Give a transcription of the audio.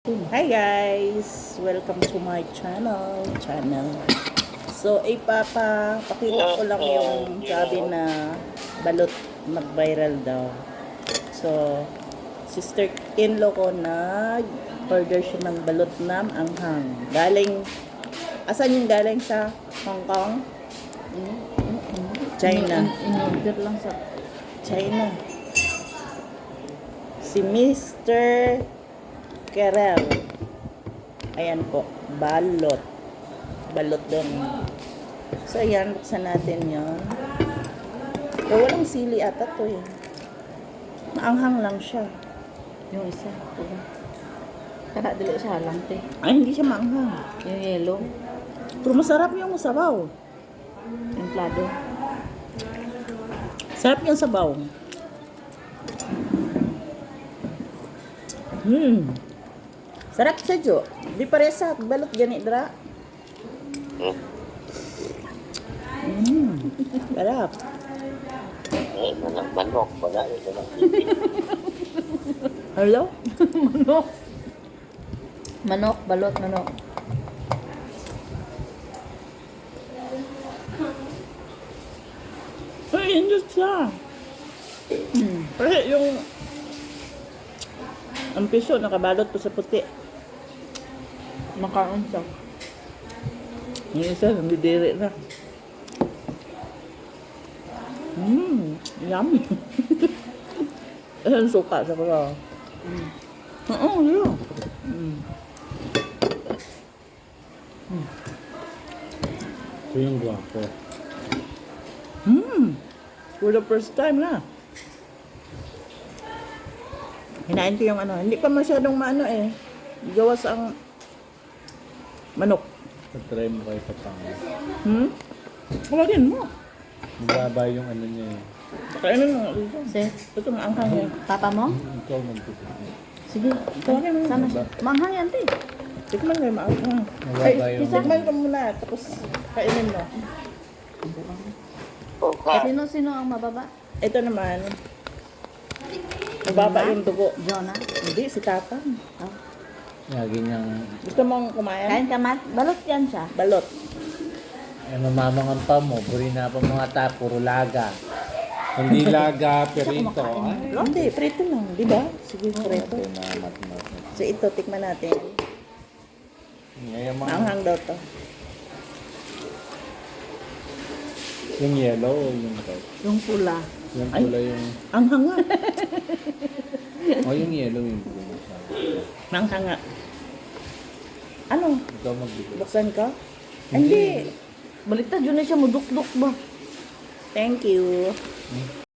Hi guys! Welcome to my channel. So, pakita ko lang yung sabi na balot mag-viral daw. So, sister-in-law ko nag-order siya ng balot na anghang. Asan yung galing sa Hong Kong? China. In-order lang sa China. Si Mr. Kerel. Ayan po, balot. Balot doon. So, ayan, buksan natin yon. Pero walang sili ata to eh. Maanghang lang siya. yung isa. Diba? Kada dili siya lang te. Ay, hindi siya maanghang. Yung yellow, Pero masarap yung sabaw. templado. Sarap yung sabaw. Sarap siya, Jo. Di paresa, balot gani, dra. Sarap. Manok, wala ito na. Hello? Manok. Manok, balot, manok. Ay, hindi siya. Kasi ang piso, nakabalot po sa puti. Makaon siya. Yung isa, nandidiri na. Yummy. Ayan, suka sa pala. Oo, yun. Ito yung guwapo. For the first time na. Hinain ko yung ano. Hindi pa masyadong maano eh. Gawas ang manok. Try mo kayo kapangin. Wala din mo. Mababa yung ano niya eh. Kaya mo. Si, Ito maanghang yan. papa mo? Ikaw magtutupin. Sige. Kaya mo. Sama siya. Manghang yan te. Tikman mo yung maanghang. Mababa Ay, yung... tikman ko muna. Tapos kainin mo. Sino ang mababa? Ito naman. Mababa yung dugo. Jonah. Hindi, si Tatang. Oh. Lagi niyang... Gusto mong kumain? Kain ka mat. Balot yan siya. Balot. Eh, mamamangan pa mo. Burina pa mga ta, puro laga. Hindi laga, perito. Ay, Hindi, prito lang. Di ba? Sige, prito. mat. So ito, tikman natin. Ngayon mga... Maanghang daw to. Yung yellow o yung red? Yung pula. Yung Ay. pula yung... Anghang nga. O yung yellow yung blue. Maanghang nga. Ano? Ikaw magbibig. Buksan ka? Hindi. Baliktad yun na siya. Muduk-duk ba? Thank you.